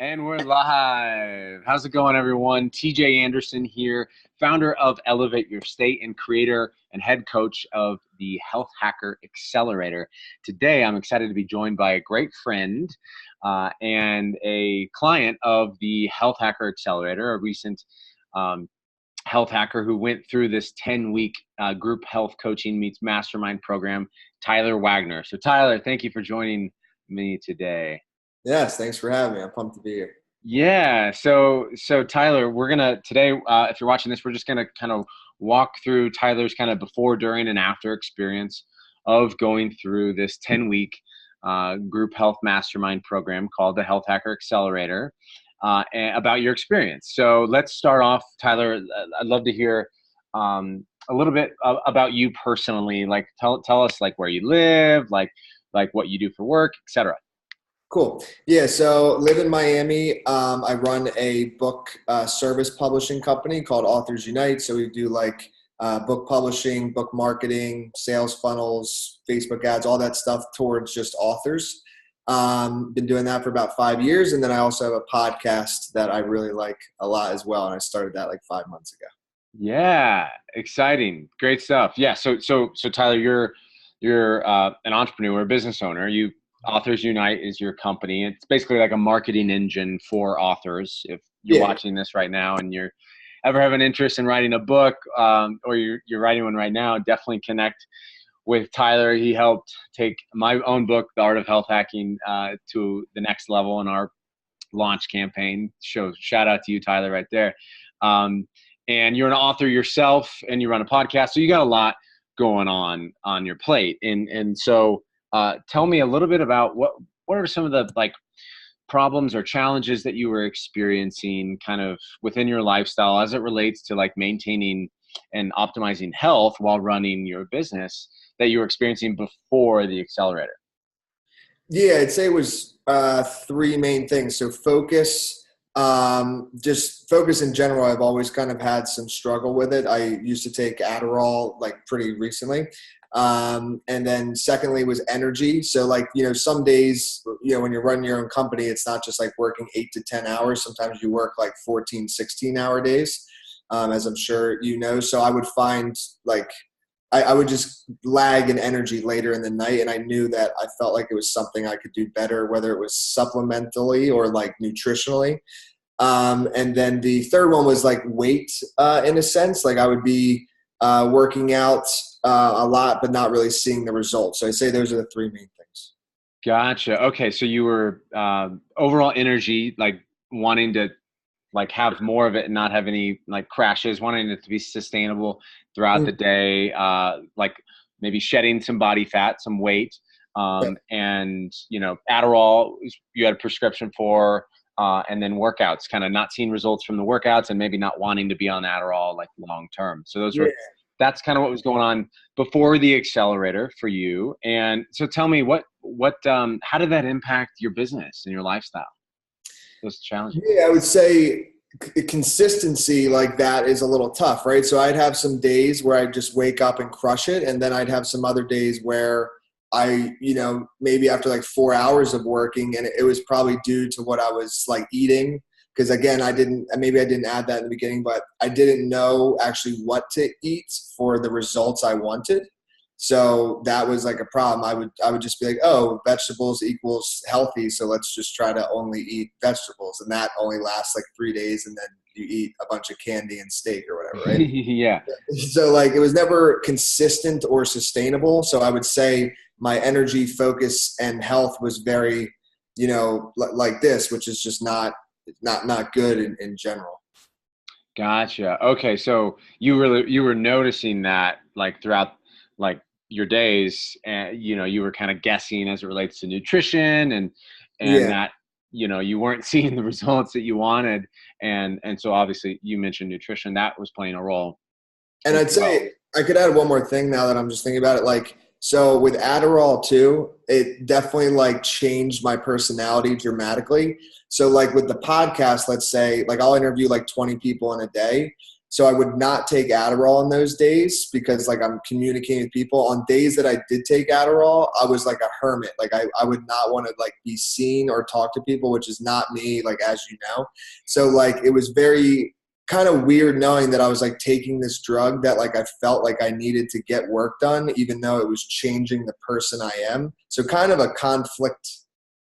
And we're live. How's it going, everyone? TJ Anderson here, founder of Elevate Your State and creator and head coach of the Health Hacker Accelerator. Today, I'm excited to be joined by a great friend and a client of the Health Hacker Accelerator, a recent health hacker who went through this 10-week group health coaching meets mastermind program, Tyler Wagner. So, Tyler, thank you for joining me today. Yes, thanks for having me. I'm pumped to be here. Yeah. So Tyler, we're gonna today. If you're watching this, we're just gonna kind of walk through Tyler's kind of before, during, and after experience of going through this 10-week group health mastermind program called the Health Hacker Accelerator, and about your experience. So let's start off, Tyler. I'd love to hear a little bit about you personally. Like, tell us like where you live, like what you do for work, etc. Cool. Yeah, so live in Miami. I run a book service publishing company called Authors Unite. So we do like book publishing, book marketing, sales funnels, Facebook ads, all that stuff towards just authors. Been doing that for about 5 years. And then I also have a podcast that I really like a lot as well. And I started that like 5 months ago. Yeah, exciting, great stuff. Yeah, so Tyler, you're an entrepreneur, a business owner. You Authors Unite is your company. It's basically like a marketing engine for authors. If you're Yeah. watching this right now and you're ever have an interest in writing a book, or you're writing one right now, definitely connect with Tyler. He helped take my own book, The Art of Health Hacking, to the next level in our launch campaign. Shout out to you, Tyler, right there. And you're an author yourself, and you run a podcast, so you got a lot going on your plate. And so, tell me a little bit about what are some of the like problems or challenges that you were experiencing kind of within your lifestyle as it relates to like maintaining and optimizing health while running your business that you were experiencing before the accelerator. Yeah, I'd say it was three main things. So focus, just focus in general. I've always kind of had some struggle with it. I used to take Adderall like pretty recently. And then secondly was energy. So like, some days, when you're running your own company, it's not just like working 8 to 10 hours. Sometimes you work like 14, 16-hour days, as I'm sure you know. So I would find like, I would just lag in energy later in the night. And I knew that I felt like it was something I could do better, whether it was supplementally or like nutritionally. And then the third one was like weight, in a sense. Like I would be working out a lot, but not really seeing the results. So I'd say those are the three main things. Gotcha. Okay, so you were overall energy, like wanting to like have more of it and not have any like crashes, wanting it to be sustainable throughout the day, like maybe shedding some body fat, some weight, and Adderall you had a prescription for, and then workouts, kind of not seeing results from the workouts and maybe not wanting to be on Adderall like long term. So that's kind of what was going on before the accelerator for you. And so tell me how did that impact your business and your lifestyle? Those challenges. Yeah, I would say consistency like that is a little tough, right? So I'd have some days where I just wake up and crush it. And then I'd have some other days where maybe after like 4 hours of working, and it was probably due to what I was like eating. Because again, maybe I didn't add that in the beginning, but I didn't know actually what to eat for the results I wanted. So that was like a problem. I would just be like, oh, vegetables equals healthy, so let's just try to only eat vegetables. And that only lasts like 3 days, and then you eat a bunch of candy and steak or whatever, right? Yeah. So like it was never consistent or sustainable. So I would say my energy, focus, and health was very, like this, which is just not good in general. Gotcha. Okay. So you were noticing that like throughout like your days, and you were kind of guessing as it relates to nutrition and Yeah. that you weren't seeing the results that you wanted, and so obviously you mentioned nutrition that was playing a role. And I'd say I could add one more thing now that I'm just thinking about it. Like, so with Adderall too, it definitely like changed my personality dramatically. So like with the podcast, let's say like I'll interview like 20 people in a day. So I would not take Adderall on those days because like I'm communicating with people. On days that I did take Adderall, I was like a hermit. Like I would not want to like be seen or talk to people, which is not me, like, as you know. So like it was very kind of weird knowing that I was like taking this drug that like I felt like I needed to get work done, even though it was changing the person I am. So kind of a conflict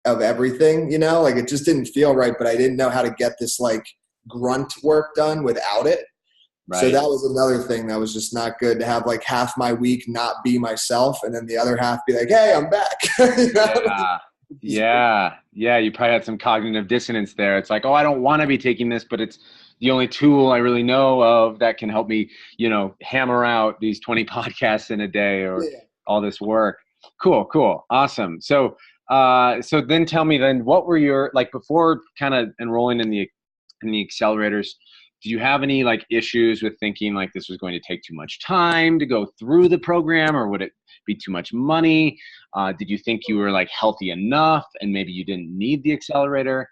of everything, you know, like it just didn't feel right, but I didn't know how to get this like grunt work done without it. So Right. that was another thing that was just not good, to have like half my week not be myself and then the other half be like, hey, I'm back. You know? Yeah. Yeah. Yeah. You probably had some cognitive dissonance there. It's like, oh, I don't want to be taking this, but it's the only tool I really know of that can help me, hammer out these 20 podcasts in a day or Yeah. all this work. Cool. Cool. Awesome. So then tell me then, what were your, like, before kind of enrolling in the accelerators, do you have any like issues with thinking like this was going to take too much time to go through the program, or would it be too much money? Did you think you were like healthy enough and maybe you didn't need the accelerator?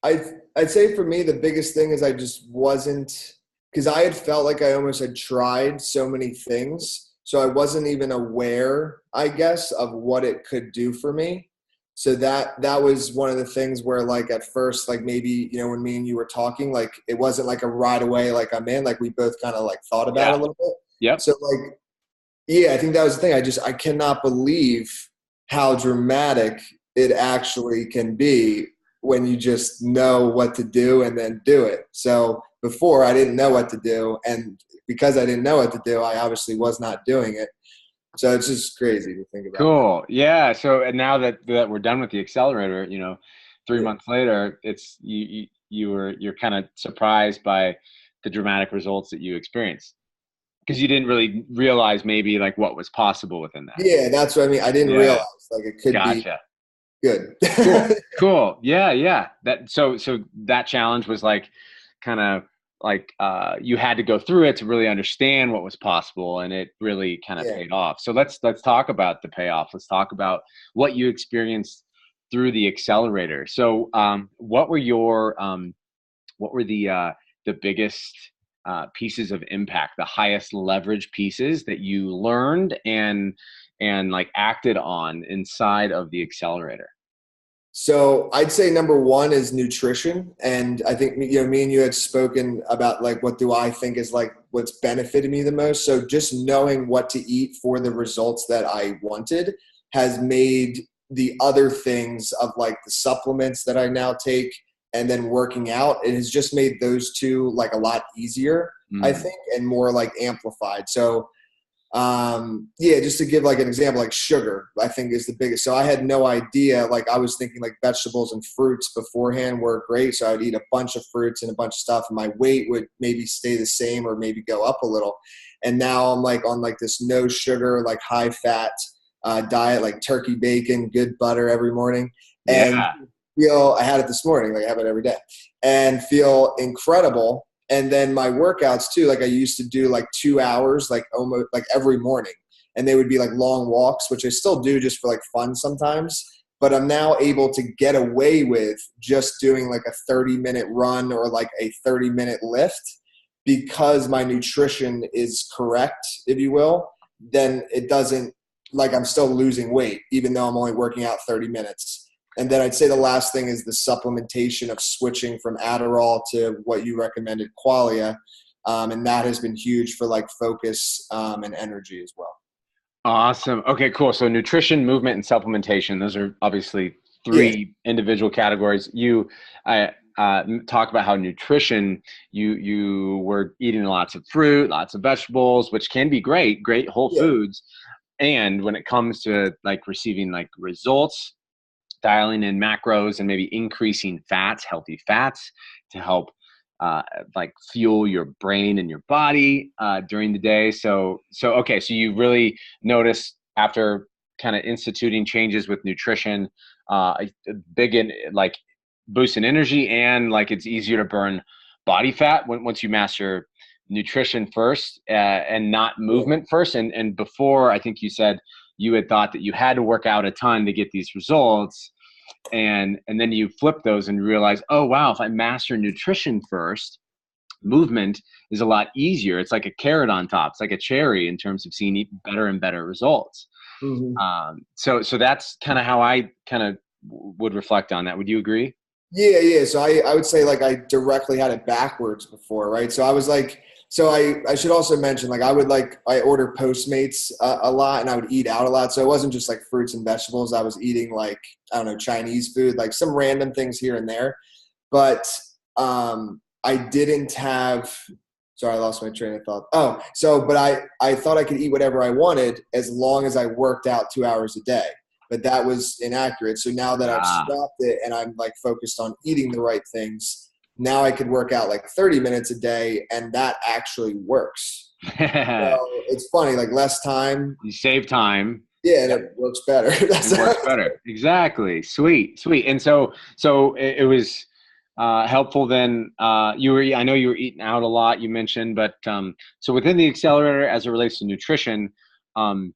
I'd say for me, the biggest thing is I just wasn't, because I had felt like I almost had tried so many things. So I wasn't even aware, I guess, of what it could do for me. So that was one of the things where like at first, like maybe, when me and you were talking, like it wasn't like a right away, like I'm in, like we both kind of like thought about Yeah. it a little bit. Yep. So like, yeah, I think that was the thing. I cannot believe how dramatic it actually can be when you just know what to do and then do it. So before I didn't know what to do, and because I didn't know what to do, I obviously was not doing it. So it's just crazy to think about now. Cool. Yeah. So and now that we're done with the accelerator, 3 months Yeah. later, it's you're kind of surprised by the dramatic results that you experienced because you didn't really realize maybe like what was possible within that. Yeah, that's what I mean. I didn't Yeah. realize like it could be Gotcha. good. Cool. Cool. Yeah, yeah. So that challenge was like kind of like you had to go through it to really understand what was possible, and it really kind of Yeah. paid off. So let's talk about the payoff. Let's talk about what you experienced through the accelerator. So what were the biggest pieces of impact, the highest leverage pieces that you learned and like acted on inside of the accelerator? So I'd say number one is nutrition. And I think, me and you had spoken about like, what do I think is like what's benefited me the most. So just knowing what to eat for the results that I wanted has made the other things of like the supplements that I now take and then working out, it has just made those two like a lot easier, I Mm, think, and more like amplified. So yeah, just to give like an example, like sugar I think is the biggest. So I had no idea, like I was thinking like vegetables and fruits beforehand were great, so I would eat a bunch of fruits and a bunch of stuff and my weight would maybe stay the same or maybe go up a little. And now I'm like on like this no sugar, like high fat diet, like turkey bacon, good butter every morning, and yeah. feel, I had it this morning, like I have it every day, and feel incredible. And then my workouts too, like I used to do like 2 hours, like almost like every morning. And they would be like long walks, which I still do just for like fun sometimes. But I'm now able to get away with just doing like a 30-minute run or like a 30-minute lift because my nutrition is correct, if you will. Then it doesn't, like I'm still losing weight, even though I'm only working out 30 minutes. And then I'd say the last thing is the supplementation of switching from Adderall to what you recommended, Qualia. And that has been huge for like focus and energy as well. Awesome. Okay, cool. So nutrition, movement, and supplementation, those are obviously Yeah, three individual categories. Talk about how nutrition, you were eating lots of fruit, lots of vegetables, which can be great whole yeah, foods. And when it comes to like receiving like results, dialing in macros and maybe increasing fats, healthy fats to help uh, like fuel your brain and your body during the day. Okay, so you really notice after kind of instituting changes with nutrition, a big in like boost in energy and like it's easier to burn body fat once you master nutrition first and not yeah, movement first. And before, I think you said you had thought that you had to work out a ton to get these results, and then you flip those and realize, oh wow, if I master nutrition first, movement is a lot easier. It's like a carrot on top. It's like a cherry in terms of seeing better and better results. Mhm. So that's kind of how I kind of would reflect on that. Would you agree? Yeah, yeah. So I would say like I directly had it backwards before, right? So I was like, so I should also mention like I order Postmates a lot, and I would eat out a lot. So it wasn't just like fruits and vegetables. I was eating like, I don't know, Chinese food, like some random things here and there. But I didn't have. Sorry, I lost my train of thought. Oh, so but I thought I could eat whatever I wanted as long as I worked out 2 hours a day, but that was inaccurate. So now that I've Ah. stopped it and I'm like focused on eating the right things, now I could work out like 30 minutes a day, and that actually works. So it's funny, like less time, You save time. yeah, and Yep. it works better. It That's works better. Exactly. Sweet, sweet. And so it was helpful then. I know you were eating out a lot, you mentioned, but so within the accelerator, as it relates to nutrition, um,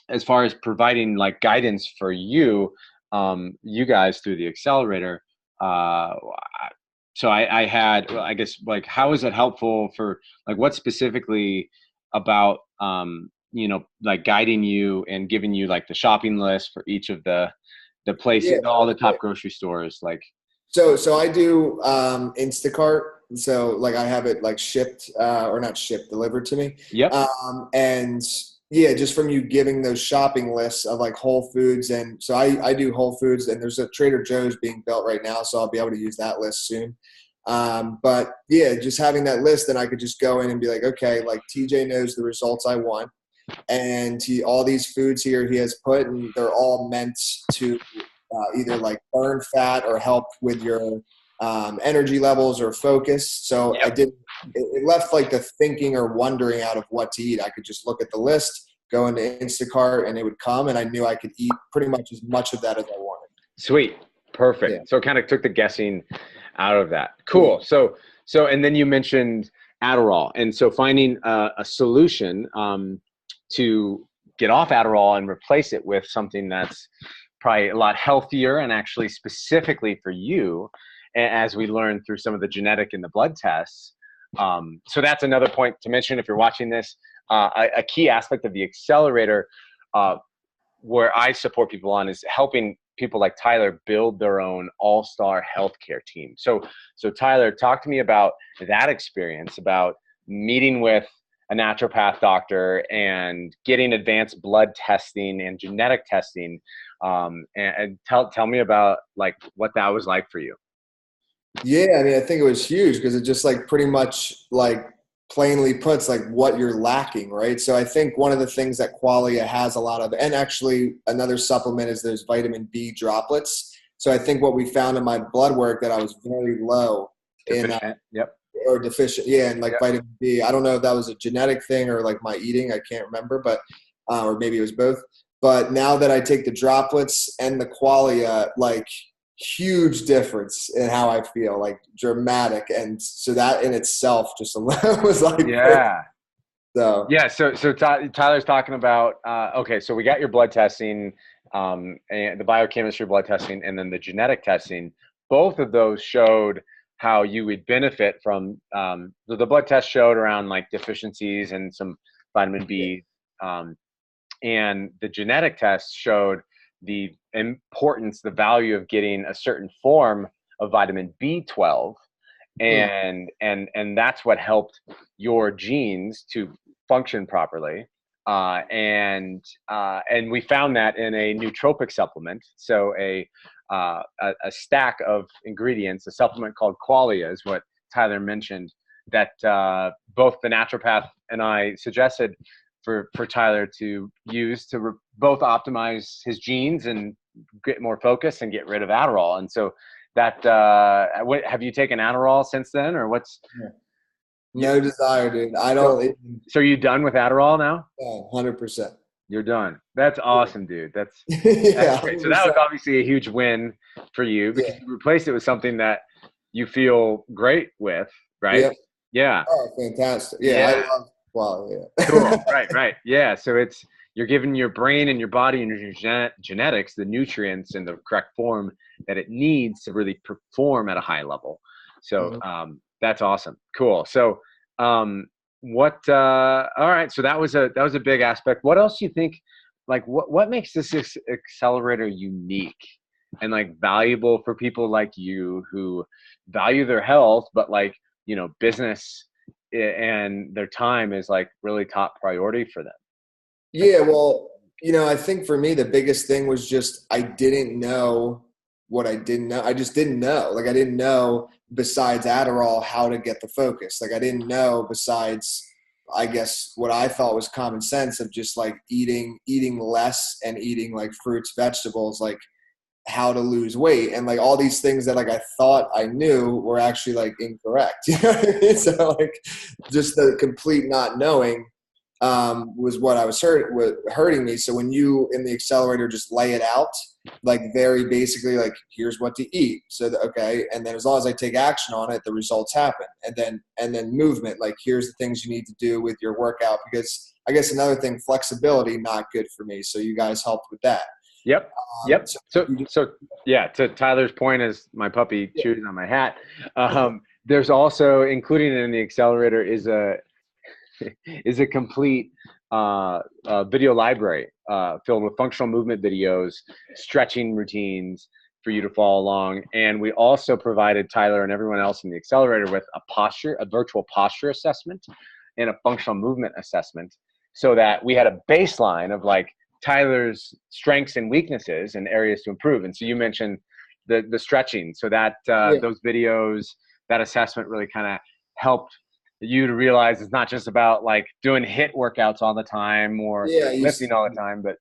as far as providing like guidance for you, you guys through the accelerator. Uh, so I had, well, I guess, like, how is it helpful for, like, what specifically about, like guiding you and giving you like the shopping list for each of the yeah. places, all the top grocery stores, like, So I do Instacart. So like I have it like shipped or not shipped, delivered to me. yep, And yeah, just from you giving those shopping lists of like Whole Foods, and so I do Whole Foods, and there's a Trader Joe's being built right now, so I'll be able to use that list soon. But yeah, just having that list, then I could just go in and be like, okay, like TJ knows the results I want, and all these foods here he has put, and they're all meant to either like burn fat or help with your energy levels or focus. So I yep. did. It left like the thinking or wondering out of what to eat. I could just look at the list, go into Instacart, and it would come, and I knew I could eat pretty much of that as I wanted. Sweet. Yeah. Perfect. So it kind of took the guessing out of that. Yeah. Cool. So and then you mentioned Adderall. And so finding a solution to get off Adderall and replace it with something that's probably a lot healthier and actually specifically for you, as we learned through some of the genetic and the blood tests. So that's another point to mention if you're watching this. A key aspect of the accelerator, where I support people on, is helping people like Tyler build their own all-star healthcare team. So Tyler, talk to me about that experience, about meeting with a naturopath doctor and getting advanced blood testing and genetic testing. And tell me about like what that was like for you. Yeah, I mean, I think it was huge because it just like pretty much like plainly puts like what you're lacking, right? So I think one of the things that Qualia has a lot of, and actually another supplement, is there's vitamin B droplets. So I think what we found in my blood work that I was very low in Deficient. Yep. or deficient, yeah, and like Yep. vitamin B. I don't know if that was a genetic thing or like my eating. I can't remember, but or maybe it was both. But now that I take the droplets and the Qualia, like huge difference in how I feel, like dramatic. And so that in itself just alone was like, Yeah. so Yeah, so Tyler's talking about okay, so we got your blood testing, and the biochemistry blood testing, and then the genetic testing. Both of those showed how you would benefit from the blood test showed around like deficiencies and some vitamin B, um, and the genetic test showed the importance, the value of getting a certain form of vitamin B12, mm, and that's what helped your genes to function properly. And we found that in a nootropic supplement. So a stack of ingredients, a supplement called Qualia is what Tyler mentioned, that both the naturopath and I suggested for Tyler to use to both optimize his genes and get more focus and get rid of Adderall. And so that have you taken Adderall since then, or what's yeah. you, No desire, dude. I so, don't. so are you done with Adderall now? 100%. You're done. That's awesome, dude. That's Yeah, great. So that was 100%. obviously a huge win for you Yeah. because you replaced it with something that you feel great with, right? Yep. Yeah. Oh, fantastic. Yeah, I Yeah. love quality. Cool. Yeah. Right. Right. Yeah. So you're giving your brain and your body and your genetics the nutrients in the correct form that it needs to really perform at a high level. So Mhm. That's awesome. Cool. So, all right. So that was a big aspect. What else do you think, like, what makes this accelerator unique and like valuable for people like you who value their health, but like, business and their time is like really top priority for them? Like, Yeah, well, I think for me the biggest thing was just I didn't know what I didn't know. I just didn't know. Like I didn't know besides Adderall how to get the focus. Like I didn't know besides I guess what I thought was common sense of just like eating less and eating like fruits, vegetables, like how to lose weight and like all these things that like I thought I knew were actually like incorrect. You know what I mean? So like just the complete not knowing was what I was hurting me. So when you in the accelerator just lay it out, like very basically like here's what to eat. So okay, and then as long as I take action on it, the results happen. And then movement, like here's the things you need to do with your workout. Because I guess another thing, flexibility, not good for me. So you guys helped with that. Yep. Yep. So So, you just, so yeah, to Tyler's point, as my puppy chews on my hat, there's also including in the accelerator is a complete video library filled with functional movement videos, stretching routines for you to follow along. And we also provided Tyler and everyone else in the accelerator with a virtual posture assessment and a functional movement assessment so that we had a baseline of like Tyler's strengths and weaknesses and areas to improve. And so you mentioned the stretching. So that yeah, those videos, that assessment really kind of helped you to realize it's not just about like doing hit workouts all the time or yeah, lifting all the time, but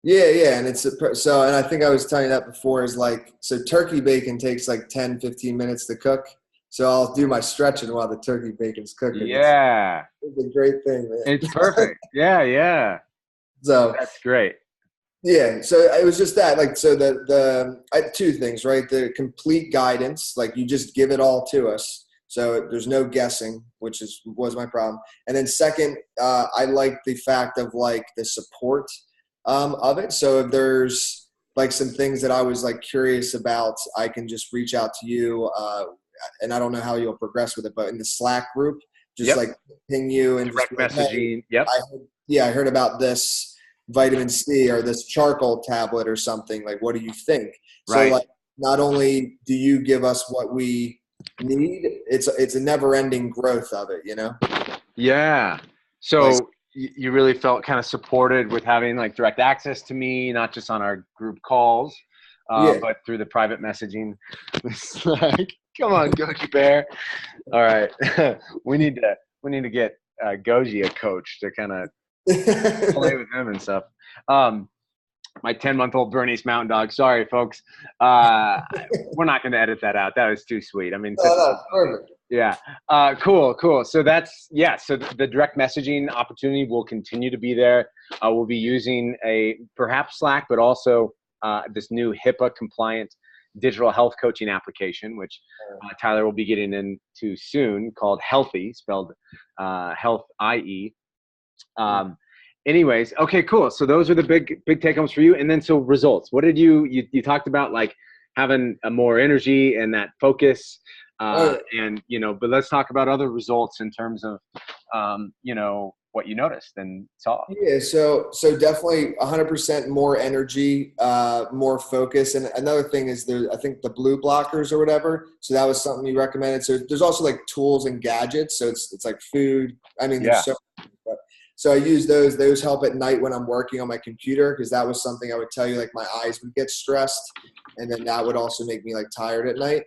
yeah. And and I think I was telling you that before is like, so turkey bacon takes like 10-15 minutes to cook. So I'll do my stretching while the turkey bacon's cooking. yeah, It's a great thing, it's man. perfect. Yeah, yeah, So that's great. yeah, so it was just that, like, so I had two things, right? The complete guidance, like you just give it all to us, so there's no guessing, which was my problem. And then second, I like the fact of like the support of it. So if there's like some things that I was like curious about, I can just reach out to you, and I don't know how you'll progress with it, but in the Slack group, just Yep, like ping you and just direct be like, hey, messaging. Yep, I heard about this vitamin C or this charcoal tablet or something. Like, what do you think? So right. like, not only do you give us what we need, it's a never ending growth of it, you know? Yeah. Like, So you really felt kind of supported with having like direct access to me, not just on our group calls, yeah. but through the private messaging. It's like, come on, Goji Bear. All right, we need to get Goji a coach to kind of play with him and stuff. Um, my 10-month-old Bernese Mountain Dog. Sorry, folks. Uh, we're not going to edit that out. That was too sweet. I mean, No, such a no, good it's puppy. perfect. Yeah. Cool. So so the direct messaging opportunity will continue to be there. We'll be using perhaps Slack, but also this new HIPAA compliant digital health coaching application, which Tyler will be getting into soon, called Healthy, spelled Health IE. Um, anyways, okay, cool. So those are the big take homes for you. And then so results. What did you talked about, like having a more energy and that focus, Oh, yeah. and but let's talk about other results in terms of what you noticed and saw. Yeah, so definitely 100% more energy, more focus. And another thing is I think the blue blockers or whatever. So that was something you recommended. So there's also like tools and gadgets. So it's like food. I mean, there's Yeah. so but, so I use those. Those help at night when I'm working on my computer because that was something I would tell you like my eyes would get stressed, and then that would also make me like tired at night.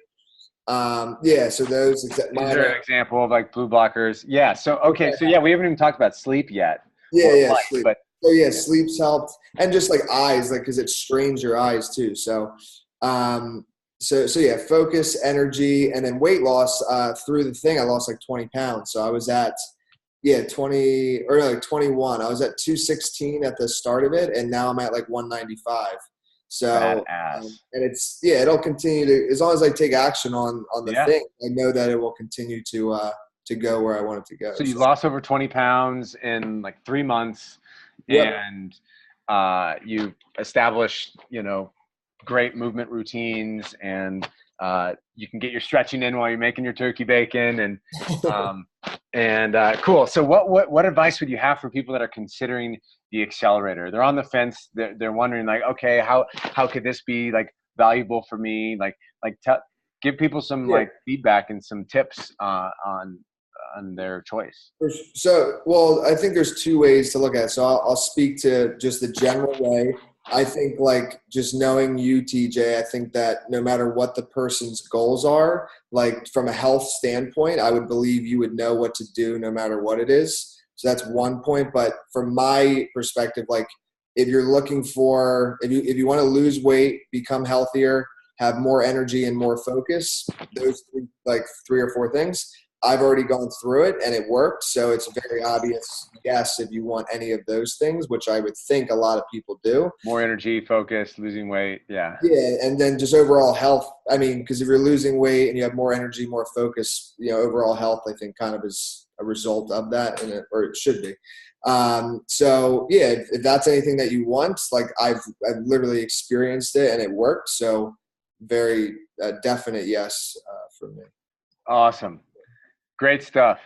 Yeah, so those except Is mine there are an example of like blue blockers? Yeah. So okay. So yeah, we haven't even talked about sleep yet yeah, or yeah, light, sleep. but So yeah, sleep's helped, and just like eyes, like because it strains your eyes too. Um, so yeah, focus, energy, and then weight loss. Through the thing, I lost like 20 pounds. So I was at 20 or no, like 21. I was at 216 at the start of it, and now I'm at like 195. So badass. and it'll continue to as long as I take action on the Yeah. thing. I know that it will continue to go where I want it to go. So you So lost over 20 pounds in like 3 months, yep. and you established, great movement routines and you can get your stretching in while you're making your turkey bacon. Cool. So what advice would you have for people that are considering the accelerator? They're on the fence. They're wondering like, okay, how could this be like valuable for me? Give people some like feedback and some tips on their choice. So, well, I think there's two ways to look at it. So I'll speak to just the general way. I think like just knowing you, TJ, I think that no matter what the person's goals are, like from a health standpoint, I would believe you would know what to do no matter what it is. So that's one point. But from my perspective, like if you're looking for, if you want to lose weight, become healthier, have more energy and more focus, those three or four things, I've already gone through it and it worked. So it's very obvious, yes, if you want any of those things, which I would think a lot of people do. More energy, focus, losing weight. Yeah. Yeah. And then just overall health. I mean, because if you're losing weight and you have more energy, more focus, overall health, I think kind of is a result of that, or it should be. So yeah, if that's anything that you want, like I've literally experienced it and it worked. So very definite yes for me. Awesome. Great stuff.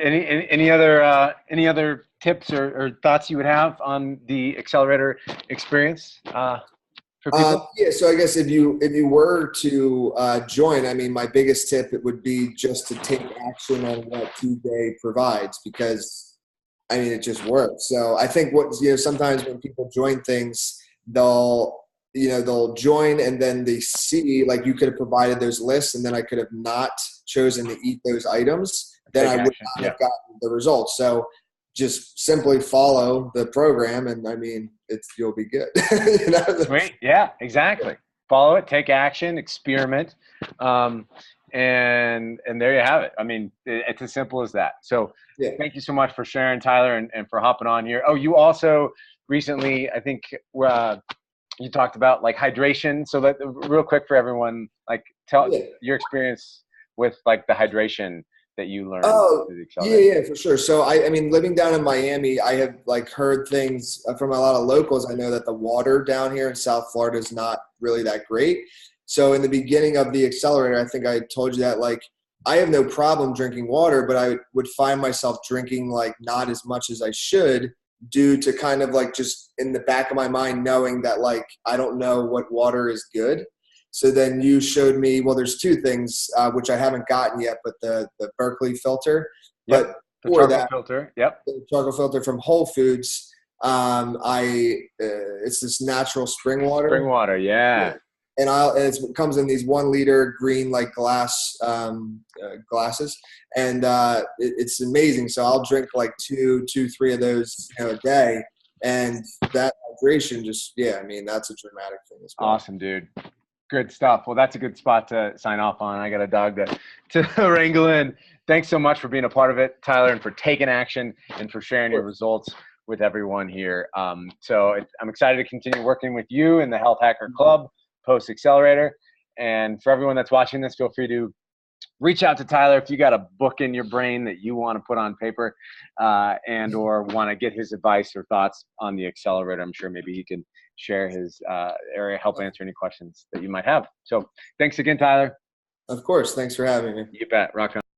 Any other tips or thoughts you would have on the accelerator experience for people? Yeah, so I guess if you were to join, I mean, my biggest tip it would be just to take action on what TJ provides, because I mean it just works. So I think sometimes when people join things, they'll join and then they see like you could have provided those lists and then I could have not chosen to eat those items, then I would not have gotten the results. So just simply follow the program and I mean, you'll be good. Sweet. Yeah, exactly. Follow it, take action, experiment. And there you have it. I mean, it's as simple as that. So thank you so much for sharing, Tyler, and for hopping on here. Oh, you also recently, I think, you talked about like hydration. So real quick for everyone, like tell your experience with like the hydration that you learned. Oh, yeah, for sure. So I mean, living down in Miami, I have like heard things from a lot of locals. I know that the water down here in South Florida is not really that great. So in the beginning of the accelerator, I think I told you that like I have no problem drinking water, but I would find myself drinking like not as much as I should, due to kind of like just in the back of my mind knowing that like I don't know what water is good. So then you showed me, well, there's two things which I haven't gotten yet, but the Berkeley filter. Yep. But the charcoal filter. Yep. The charcoal filter from Whole Foods. It's this natural spring water. Spring water, yeah. And it comes in these 1 liter green like glass glasses, and it's amazing. So I'll drink like two, 3 of those a day, and that hydration I mean that's a dramatic thing as well. Awesome, dude. Good stuff. Well, that's a good spot to sign off on. I got a dog to wrangle in. Thanks so much for being a part of it, Tyler, and for taking action and for sharing your results with everyone here. So I'm excited to continue working with you in the Health Hacker Club post accelerator. And for everyone that's watching this, feel free to reach out to Tyler if you got a book in your brain that you want to put on paper and or want to get his advice or thoughts on the accelerator. I'm sure maybe he can share his area, help answer any questions that you might have. So thanks again, Tyler. Of course. Thanks for having me. You bet. Rock on.